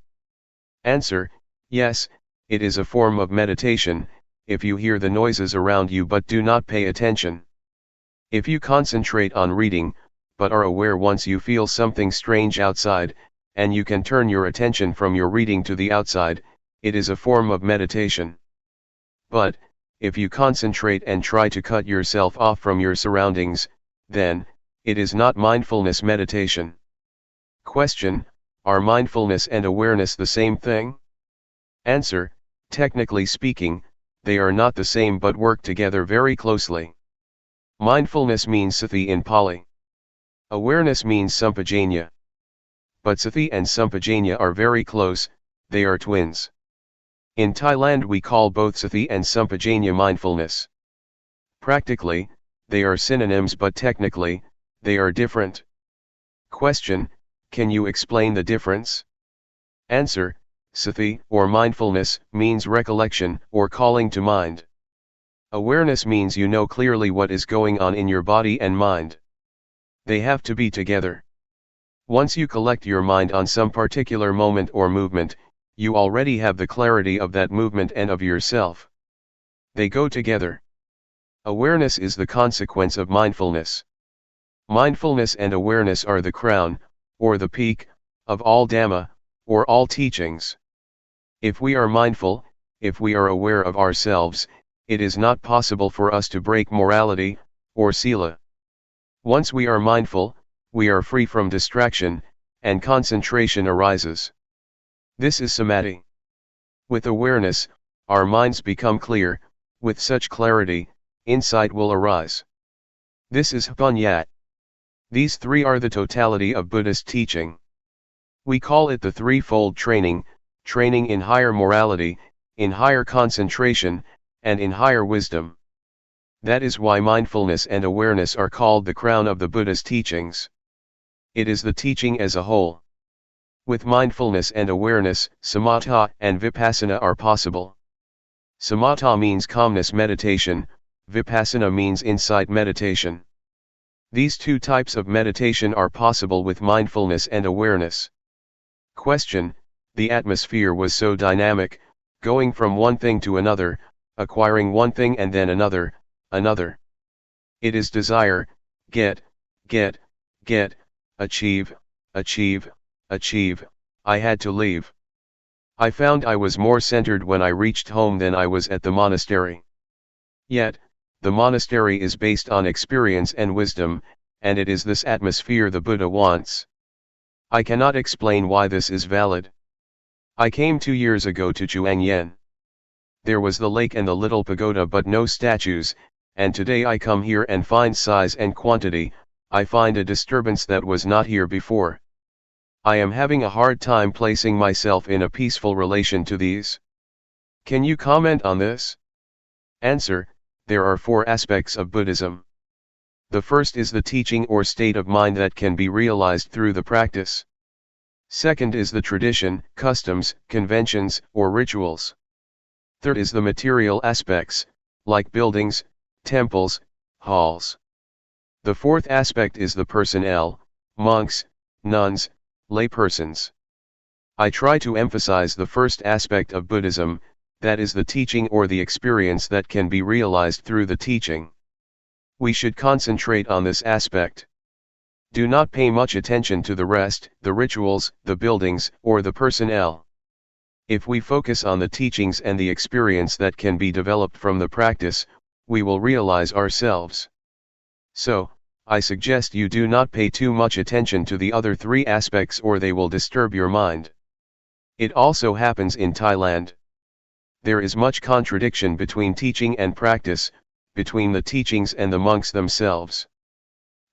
Answer: yes, it is a form of meditation, if you hear the noises around you but do not pay attention. If you concentrate on reading, but are aware once you feel something strange outside, and you can turn your attention from your reading to the outside, it is a form of meditation. But, if you concentrate and try to cut yourself off from your surroundings, then, it is not mindfulness meditation. Question: are mindfulness and awareness the same thing? Answer: technically speaking, they are not the same but work together very closely. Mindfulness means sati in Pali. Awareness means sampajanya. But sati and sampajanya are very close, they are twins. In Thailand we call both sati and sampajanya mindfulness. Practically, they are synonyms, but technically, they are different. Question: can you explain the difference? Answer: sati, or mindfulness, means recollection, or calling to mind. Awareness means you know clearly what is going on in your body and mind. They have to be together. Once you collect your mind on some particular moment or movement, you already have the clarity of that movement and of yourself. They go together. Awareness is the consequence of mindfulness. Mindfulness and awareness are the crown, or the peak, of all Dhamma, or all teachings. If we are mindful, if we are aware of ourselves, it is not possible for us to break morality, or sila. Once we are mindful, we are free from distraction, and concentration arises. This is samadhi. With awareness, our minds become clear. With such clarity, insight will arise. This is Hpanyat. These three are the totality of Buddhist teaching. We call it the threefold training: training in higher morality, in higher concentration, and in higher wisdom. That is why mindfulness and awareness are called the crown of the Buddha's teachings. It is the teaching as a whole. With mindfulness and awareness, samatha and vipassana are possible. Samatha means calmness meditation, vipassana means insight meditation. These two types of meditation are possible with mindfulness and awareness. Question: the atmosphere was so dynamic, going from one thing to another, acquiring one thing and then another. It is desire, get, achieve, I had to leave. I found I was more centered when I reached home than I was at the monastery. Yet, the monastery is based on experience and wisdom, and it is this atmosphere the Buddha wants. I cannot explain why this is valid. I came 2 years ago to Chuangyen. There was the lake and the little pagoda but no statues, and today I come here and find size and quantity. I find a disturbance that was not here before. I am having a hard time placing myself in a peaceful relation to these. Can you comment on this? Answer: there are 4 aspects of Buddhism. The first is the teaching or state of mind that can be realized through the practice. Second is the tradition, customs, conventions, or rituals. Third is the material aspects, like buildings, temples, halls. The fourth aspect is the personnel, monks, nuns, laypersons. I try to emphasize the first aspect of Buddhism, that is the teaching or the experience that can be realized through the teaching. We should concentrate on this aspect. Do not pay much attention to the rest, the rituals, the buildings, or the personnel. If we focus on the teachings and the experience that can be developed from the practice, we will realize ourselves. So, I suggest you do not pay too much attention to the other 3 aspects or they will disturb your mind. It also happens in Thailand. There is much contradiction between teaching and practice, between the teachings and the monks themselves.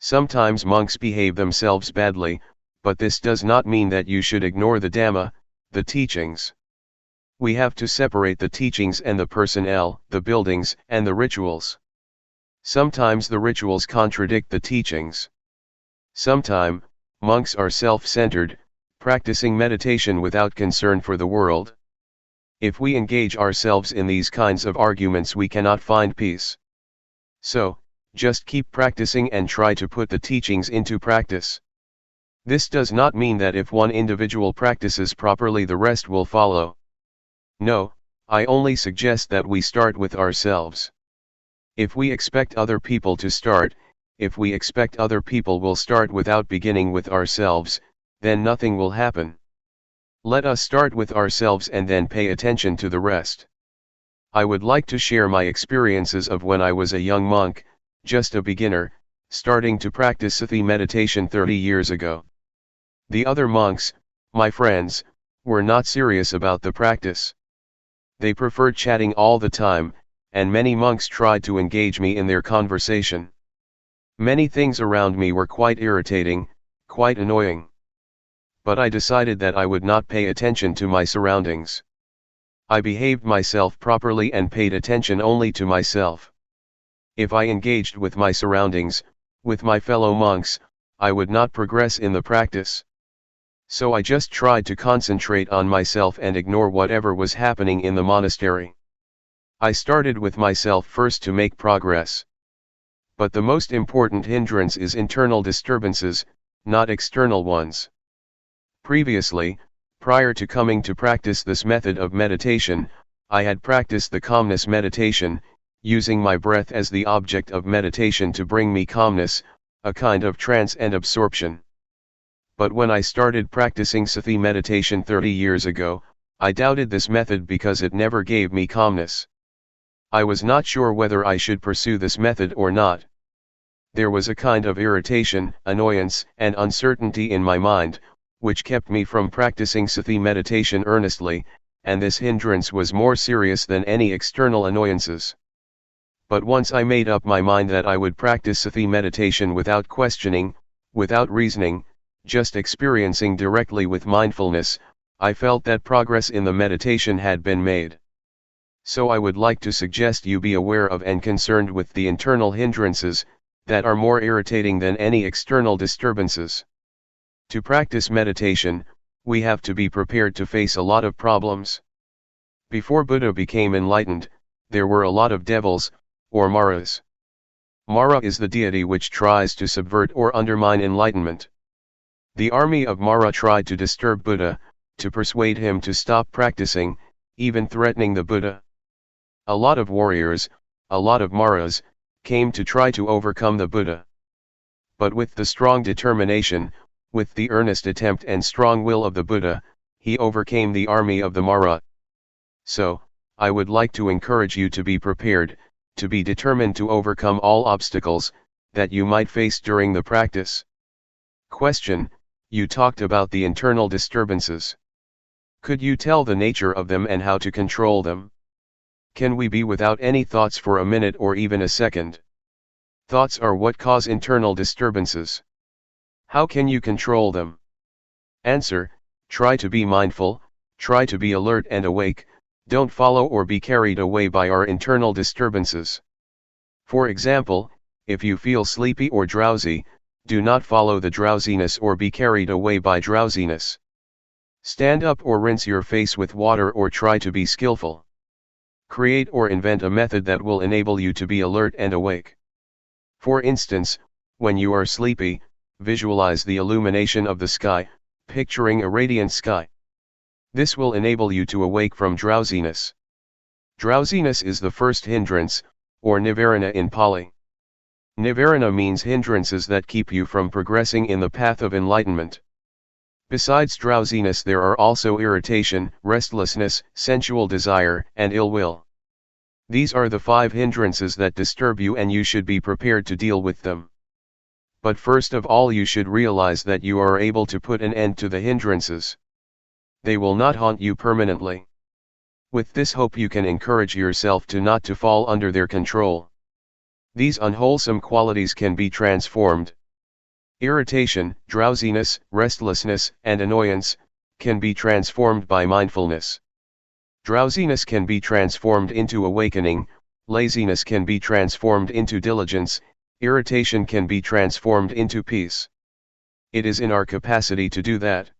Sometimes monks behave themselves badly, but this does not mean that you should ignore the Dhamma, the teachings. We have to separate the teachings and the personnel, the buildings, and the rituals. Sometimes the rituals contradict the teachings. Sometimes, monks are self-centered, practicing meditation without concern for the world. If we engage ourselves in these kinds of arguments, we cannot find peace. So, just keep practicing and try to put the teachings into practice. This does not mean that if one individual practices properly the rest will follow. No, I only suggest that we start with ourselves. If we expect other people to start, if we expect other people will start without beginning with ourselves, then nothing will happen. Let us start with ourselves and then pay attention to the rest. I would like to share my experiences of when I was a young monk, just a beginner, starting to practice Sati meditation 30 years ago. The other monks, my friends, were not serious about the practice. They preferred chatting all the time, and many monks tried to engage me in their conversation. Many things around me were quite irritating, quite annoying. But I decided that I would not pay attention to my surroundings. I behaved myself properly and paid attention only to myself. If I engaged with my surroundings, with my fellow monks, I would not progress in the practice. So I just tried to concentrate on myself and ignore whatever was happening in the monastery. I started with myself first to make progress. But the most important hindrance is internal disturbances, not external ones. Previously, prior to coming to practice this method of meditation, I had practiced the calmness meditation, using my breath as the object of meditation to bring me calmness, a kind of trance and absorption. But when I started practicing Sati meditation 30 years ago, I doubted this method because it never gave me calmness. I was not sure whether I should pursue this method or not. There was a kind of irritation, annoyance, and uncertainty in my mind, which kept me from practicing Sati meditation earnestly, and this hindrance was more serious than any external annoyances. But once I made up my mind that I would practice Sati meditation without questioning, without reasoning, just experiencing directly with mindfulness, I felt that progress in the meditation had been made. So I would like to suggest you be aware of and concerned with the internal hindrances, that are more irritating than any external disturbances. To practice meditation, we have to be prepared to face a lot of problems. Before Buddha became enlightened, there were a lot of devils, or maras. Mara is the deity which tries to subvert or undermine enlightenment. The army of Mara tried to disturb Buddha, to persuade him to stop practicing, even threatening the Buddha. A lot of warriors, a lot of maras, came to try to overcome the Buddha. But with the strong determination, with the earnest attempt and strong will of the Buddha, he overcame the army of the Mara. So, I would like to encourage you to be prepared, to be determined to overcome all obstacles that you might face during the practice. Question: you talked about the internal disturbances. Could you tell the nature of them and how to control them? Can we be without any thoughts for a minute or even a second? Thoughts are what cause internal disturbances. How can you control them? Answer: try to be mindful, try to be alert and awake, don't follow or be carried away by our internal disturbances. For example, if you feel sleepy or drowsy, do not follow the drowsiness or be carried away by drowsiness. Stand up or rinse your face with water or try to be skillful. Create or invent a method that will enable you to be alert and awake. For instance, when you are sleepy, visualize the illumination of the sky, picturing a radiant sky. This will enable you to awake from drowsiness. Drowsiness is the first hindrance, or nivarana in Pali. Nivarana means hindrances that keep you from progressing in the path of enlightenment. Besides drowsiness, there are also irritation, restlessness, sensual desire, and ill will. These are the 5 hindrances that disturb you, and you should be prepared to deal with them. But first of all, you should realize that you are able to put an end to the hindrances. They will not haunt you permanently. With this hope, you can encourage yourself to not to fall under their control. These unwholesome qualities can be transformed. Irritation, drowsiness, restlessness, and annoyance can be transformed by mindfulness. Drowsiness can be transformed into awakening, laziness can be transformed into diligence, irritation can be transformed into peace. It is in our capacity to do that.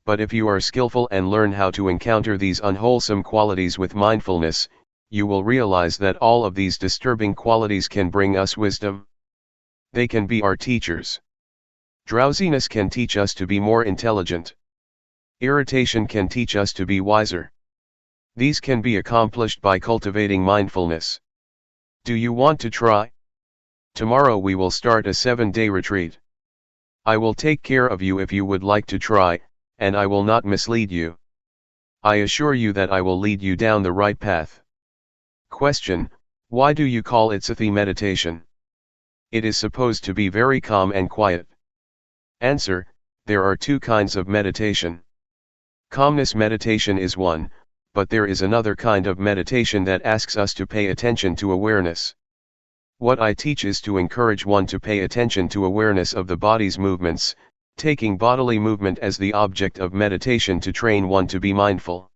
But if you are skillful and learn how to encounter these unwholesome qualities with mindfulness, you will realize that all of these disturbing qualities can bring us wisdom. They can be our teachers. Drowsiness can teach us to be more intelligent. Irritation can teach us to be wiser. These can be accomplished by cultivating mindfulness. Do you want to try? Tomorrow we will start a 7-day retreat. I will take care of you if you would like to try, and I will not mislead you. I assure you that I will lead you down the right path. Question: why do you call it Sati meditation? It is supposed to be very calm and quiet. Answer: there are 2 kinds of meditation. Calmness meditation is one, but there is another kind of meditation that asks us to pay attention to awareness. What I teach is to encourage one to pay attention to awareness of the body's movements, taking bodily movement as the object of meditation to train one to be mindful.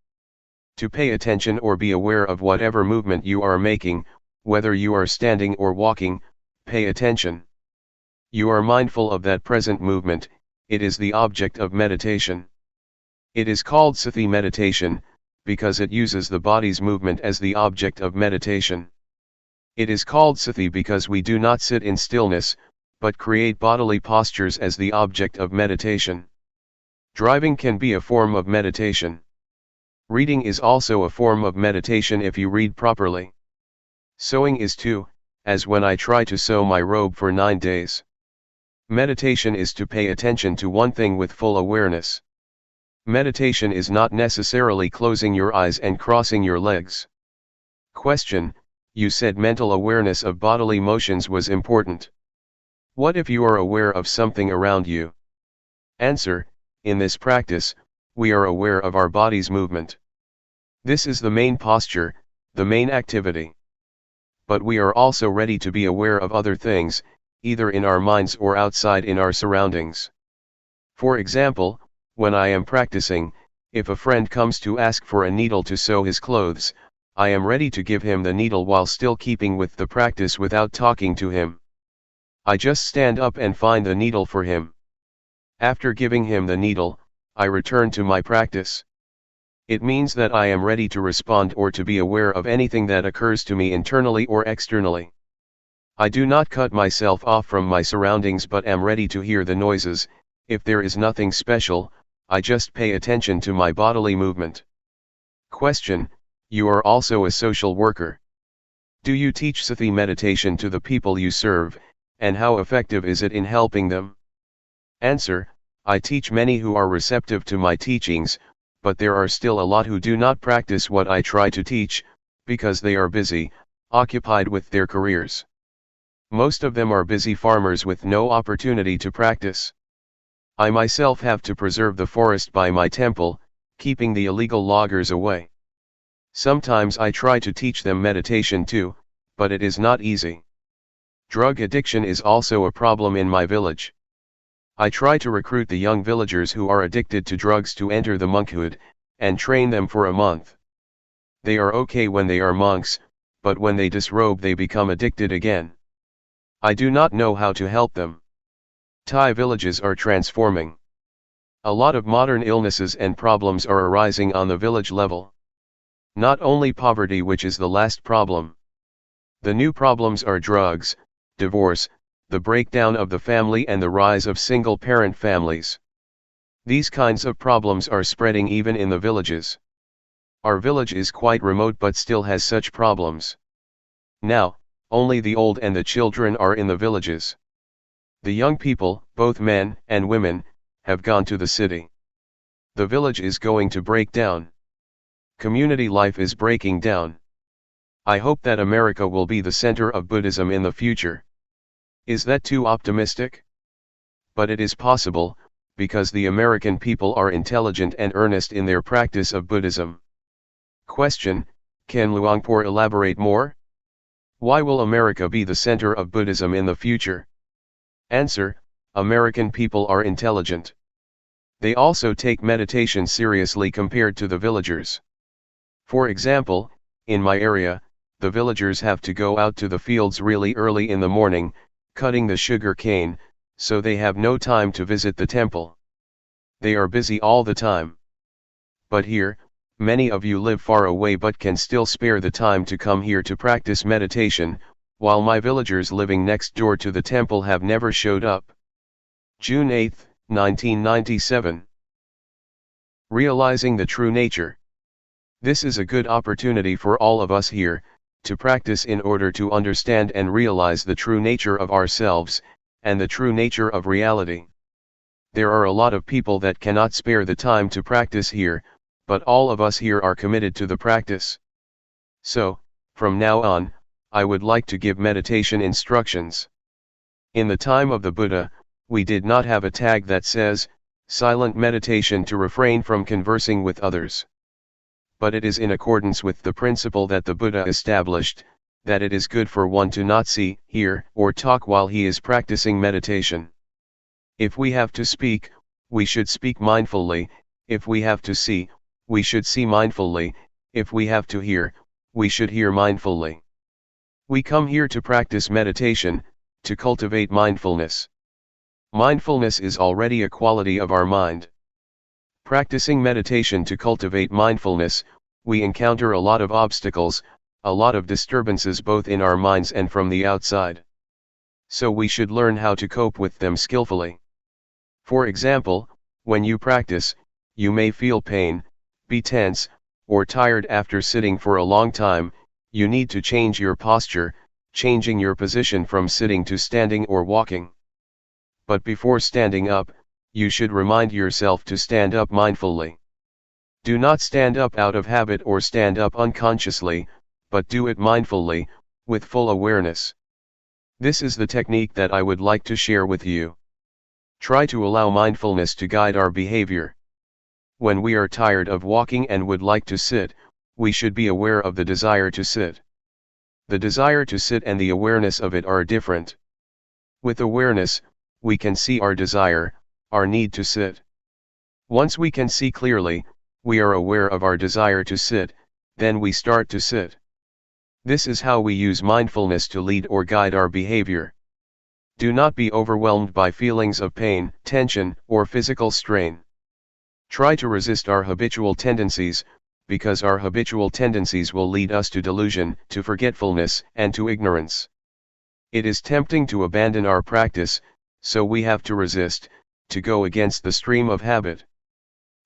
To pay attention or be aware of whatever movement you are making, whether you are standing or walking, pay attention. You are mindful of that present movement, it is the object of meditation. It is called Sati meditation, because it uses the body's movement as the object of meditation. It is called Sati because we do not sit in stillness, but create bodily postures as the object of meditation. Driving can be a form of meditation. Reading is also a form of meditation if you read properly. Sewing is too, as when I try to sew my robe for 9 days. Meditation is to pay attention to one thing with full awareness. Meditation is not necessarily closing your eyes and crossing your legs. Question: you said mental awareness of bodily motions was important. What if you are aware of something around you? Answer: in this practice, we are aware of our body's movement. This is the main posture, the main activity. But we are also ready to be aware of other things, either in our minds or outside in our surroundings. For example, when I am practicing, if a friend comes to ask for a needle to sew his clothes, I am ready to give him the needle while still keeping with the practice without talking to him. I just stand up and find the needle for him. After giving him the needle, I return to my practice. It means that I am ready to respond or to be aware of anything that occurs to me internally or externally. I do not cut myself off from my surroundings but am ready to hear the noises. If there is nothing special, I just pay attention to my bodily movement. Question: you are also a social worker. Do you teach Sati meditation to the people you serve, and how effective is it in helping them? Answer: I teach many who are receptive to my teachings, but there are still a lot who do not practice what I try to teach, because they are busy, occupied with their careers. Most of them are busy farmers with no opportunity to practice. I myself have to preserve the forest by my temple, keeping the illegal loggers away. Sometimes I try to teach them meditation too, but it is not easy. Drug addiction is also a problem in my village. I try to recruit the young villagers who are addicted to drugs to enter the monkhood, and train them for a month. They are okay when they are monks, but when they disrobe they become addicted again. I do not know how to help them. Thai villages are transforming. A lot of modern illnesses and problems are arising on the village level. Not only poverty, which is the last problem. The new problems are drugs, divorce, the breakdown of the family and the rise of single-parent families. These kinds of problems are spreading even in the villages. Our village is quite remote but still has such problems. Now, only the old and the children are in the villages. The young people, both men and women, have gone to the city. The village is going to break down. Community life is breaking down. I hope that America will be the center of Buddhism in the future. Is that too optimistic? But it is possible, because the American people are intelligent and earnest in their practice of Buddhism. Question: can Luangpor elaborate more? Why will America be the center of Buddhism in the future? Answer: American people are intelligent. They also take meditation seriously compared to the villagers. For example, in my area, the villagers have to go out to the fields really early in the morning, cutting the sugar cane, so they have no time to visit the temple. They are busy all the time. But here, many of you live far away but can still spare the time to come here to practice meditation, while my villagers living next door to the temple have never showed up. June 8, 1997. Realizing the true nature. This is a good opportunity for all of us here, to practice in order to understand and realize the true nature of ourselves, and the true nature of reality. There are a lot of people that cannot spare the time to practice here, but all of us here are committed to the practice. So, from now on, I would like to give meditation instructions. In the time of the Buddha, we did not have a tag that says, silent meditation to refrain from conversing with others. But it is in accordance with the principle that the Buddha established, that it is good for one to not see, hear, or talk while he is practicing meditation. If we have to speak, we should speak mindfully; if we have to see, we should see mindfully; if we have to hear, we should hear mindfully. We come here to practice meditation, to cultivate mindfulness. Mindfulness is already a quality of our mind. Practicing meditation to cultivate mindfulness, we encounter a lot of obstacles, a lot of disturbances both in our minds and from the outside. So we should learn how to cope with them skillfully. For example, when you practice, you may feel pain, be tense, or tired after sitting for a long time. You need to change your posture, changing your position from sitting to standing or walking. But before standing up, you should remind yourself to stand up mindfully. Do not stand up out of habit or stand up unconsciously, but do it mindfully, with full awareness. This is the technique that I would like to share with you. Try to allow mindfulness to guide our behavior. When we are tired of walking and would like to sit, we should be aware of the desire to sit. The desire to sit and the awareness of it are different. With awareness, we can see our desire, our need to sit. Once we can see clearly, we are aware of our desire to sit, then we start to sit. This is how we use mindfulness to lead or guide our behavior. Do not be overwhelmed by feelings of pain, tension, or physical strain. Try to resist our habitual tendencies, because our habitual tendencies will lead us to delusion, to forgetfulness, and to ignorance. It is tempting to abandon our practice, so we have to resist, to go against the stream of habit.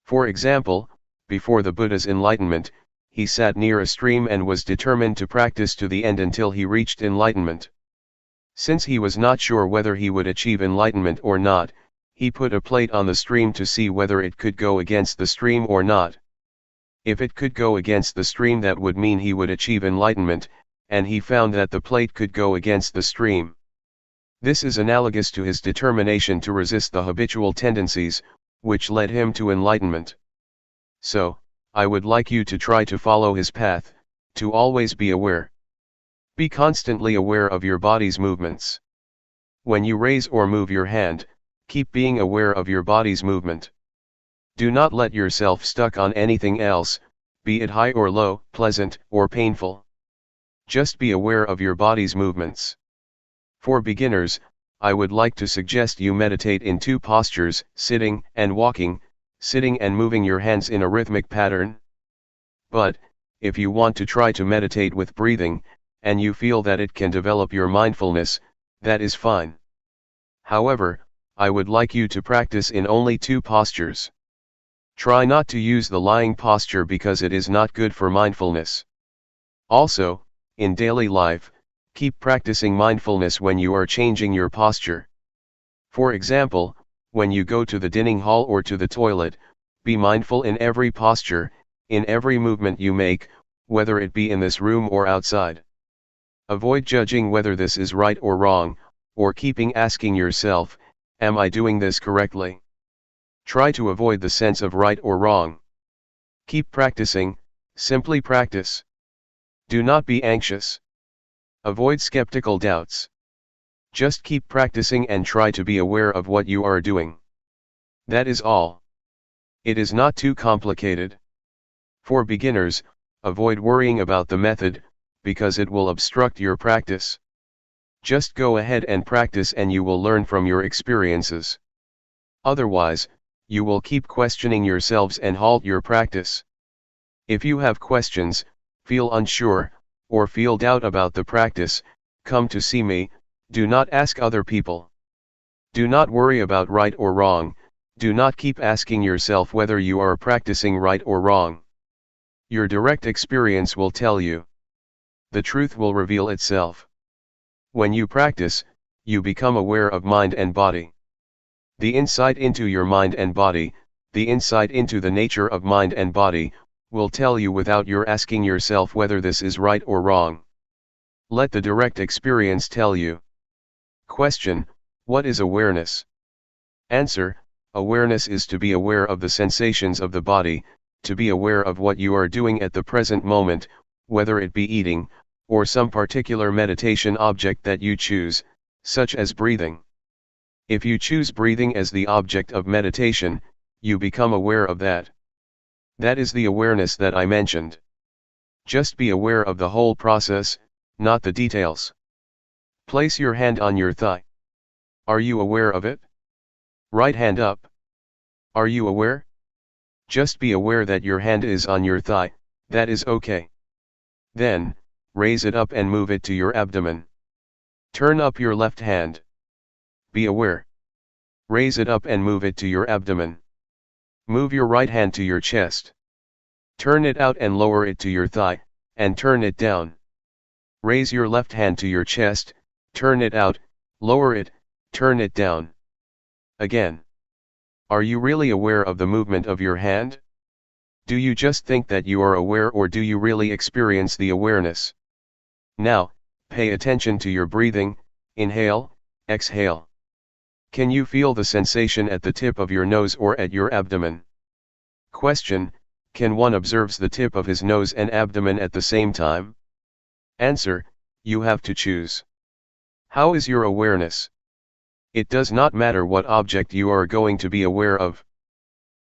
For example, before the Buddha's enlightenment, he sat near a stream and was determined to practice to the end until he reached enlightenment. Since he was not sure whether he would achieve enlightenment or not, he put a plate on the stream to see whether it could go against the stream or not. If it could go against the stream, that would mean he would achieve enlightenment, and he found that the plate could go against the stream. This is analogous to his determination to resist the habitual tendencies, which led him to enlightenment. So, I would like you to try to follow his path, to always be aware. Be constantly aware of your body's movements. When you raise or move your hand, keep being aware of your body's movement. Do not let yourself stuck on anything else, be it high or low, pleasant or painful. Just be aware of your body's movements. For beginners, I would like to suggest you meditate in 2 postures, sitting and walking, sitting and moving your hands in a rhythmic pattern. But, if you want to try to meditate with breathing, and you feel that it can develop your mindfulness, that is fine. However, I would like you to practice in only 2 postures. Try not to use the lying posture because it is not good for mindfulness. Also, in daily life, keep practicing mindfulness when you are changing your posture. For example, when you go to the dining hall or to the toilet, be mindful in every posture, in every movement you make, whether it be in this room or outside. Avoid judging whether this is right or wrong, or keeping asking yourself, am I doing this correctly? Try to avoid the sense of right or wrong. Keep practicing, simply practice. Do not be anxious. Avoid skeptical doubts. Just keep practicing and try to be aware of what you are doing. That is all. It is not too complicated. For beginners, avoid worrying about the method, because it will obstruct your practice. Just go ahead and practice and you will learn from your experiences. Otherwise, you will keep questioning yourselves and halt your practice. If you have questions, feel unsure, or feel doubt about the practice, come to see me. Do not ask other people. Do not worry about right or wrong, do not keep asking yourself whether you are practicing right or wrong. Your direct experience will tell you. The truth will reveal itself. When you practice, you become aware of mind and body. The insight into your mind and body, the insight into the nature of mind and body, will tell you without your asking yourself whether this is right or wrong. Let the direct experience tell you. Question: what is awareness? Answer: awareness is to be aware of the sensations of the body, to be aware of what you are doing at the present moment, whether it be eating, or some particular meditation object that you choose, such as breathing. If you choose breathing as the object of meditation, you become aware of that. That is the awareness that I mentioned. Just be aware of the whole process, not the details. Place your hand on your thigh. Are you aware of it? Right hand up. Are you aware? Just be aware that your hand is on your thigh, that is okay. Then, raise it up and move it to your abdomen. Turn up your left hand. Be aware. Raise it up and move it to your abdomen. Move your right hand to your chest. Turn it out and lower it to your thigh, and turn it down. Raise your left hand to your chest, turn it out, lower it, turn it down. Again. Are you really aware of the movement of your hand? Do you just think that you are aware, or do you really experience the awareness? Now, pay attention to your breathing. Inhale, exhale. Can you feel the sensation at the tip of your nose or at your abdomen? Question: can one observe the tip of his nose and abdomen at the same time? Answer: you have to choose. How is your awareness? It does not matter what object you are going to be aware of.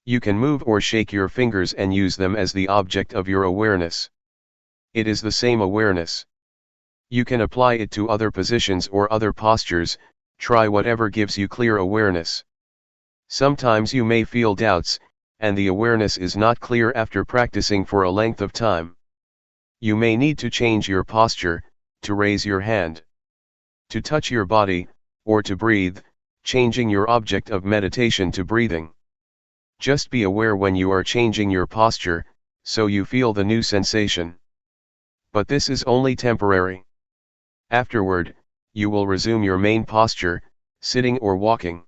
You can move or shake your fingers and use them as the object of your awareness. It is the same awareness. You can apply it to other positions or other postures. Try whatever gives you clear awareness. Sometimes you may feel doubts, and the awareness is not clear after practicing for a length of time. You may need to change your posture, to raise your hand, to touch your body, or to breathe, changing your object of meditation to breathing. Just be aware when you are changing your posture, so you feel the new sensation. But this is only temporary. Afterward, you will resume your main posture, sitting or walking.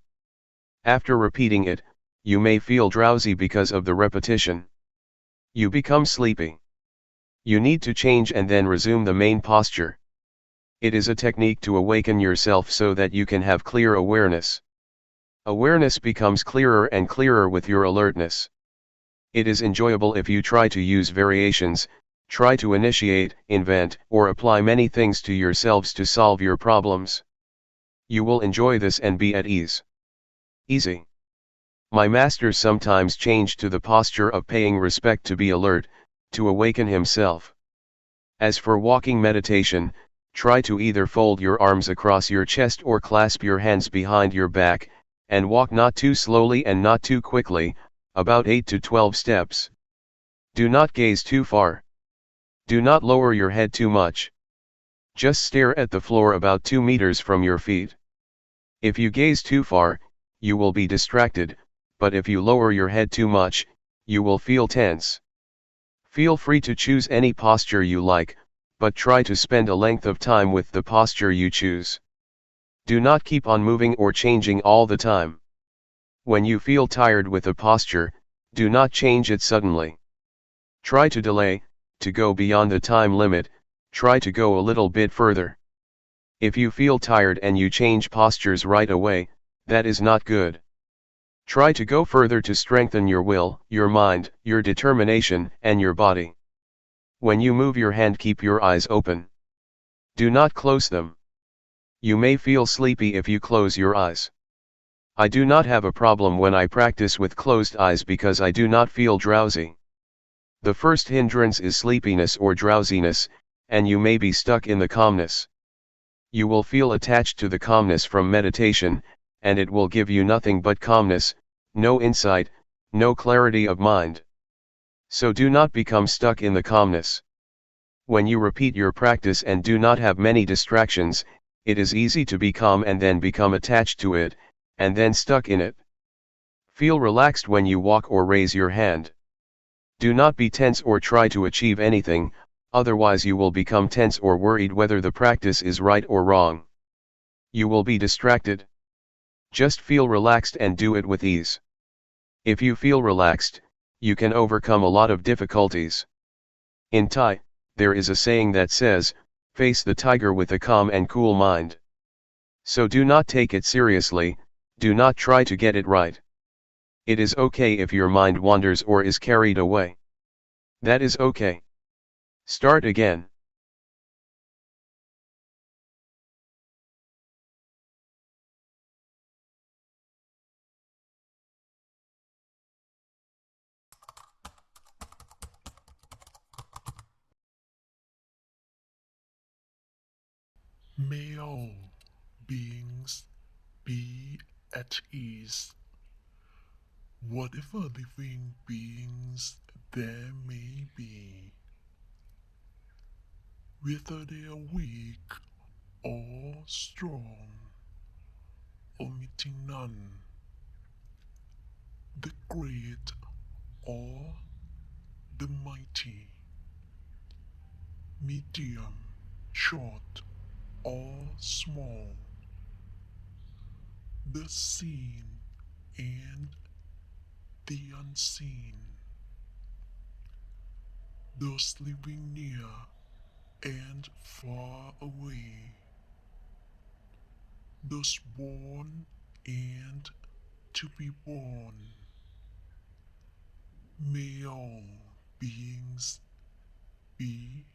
After repeating it, you may feel drowsy because of the repetition. You become sleepy. You need to change and then resume the main posture. It is a technique to awaken yourself so that you can have clear awareness. Awareness becomes clearer and clearer with your alertness. It is enjoyable if you try to use variations, try to initiate, invent, or apply many things to yourselves to solve your problems. You will enjoy this and be at ease. Easy. My master sometimes changed to the posture of paying respect to be alert, to awaken himself. As for walking meditation, try to either fold your arms across your chest or clasp your hands behind your back, and walk not too slowly and not too quickly, about 8 to 12 steps. Do not gaze too far. Do not lower your head too much. Just stare at the floor about 2 meters from your feet. If you gaze too far, you will be distracted, but if you lower your head too much, you will feel tense. Feel free to choose any posture you like, but try to spend a length of time with the posture you choose. Do not keep on moving or changing all the time. When you feel tired with a posture, do not change it suddenly. Try to delay, to go beyond the time limit, try to go a little bit further. If you feel tired and you change postures right away, that is not good. Try to go further to strengthen your will, your mind, your determination, and your body. When you move your hand, keep your eyes open. Do not close them. You may feel sleepy if you close your eyes. I do not have a problem when I practice with closed eyes because I do not feel drowsy. The first hindrance is sleepiness or drowsiness, and you may be stuck in the calmness. You will feel attached to the calmness from meditation, and it will give you nothing but calmness, no insight, no clarity of mind. So do not become stuck in the calmness. When you repeat your practice and do not have many distractions, it is easy to be calm and then become attached to it, and then stuck in it. Feel relaxed when you walk or raise your hand. Do not be tense or try to achieve anything, otherwise you will become tense or worried whether the practice is right or wrong. You will be distracted. Just feel relaxed and do it with ease. If you feel relaxed, you can overcome a lot of difficulties. In Thai, there is a saying that says, face the tiger with a calm and cool mind. So do not take it seriously, do not try to get it right. It is okay if your mind wanders or is carried away. That is okay. Start again. May all beings be at ease, whatever living beings there may be, whether they are weak or strong, omitting none, the great or the mighty, medium, short or small, the seen and the unseen, those living near and far away, those born and to be born. May all beings be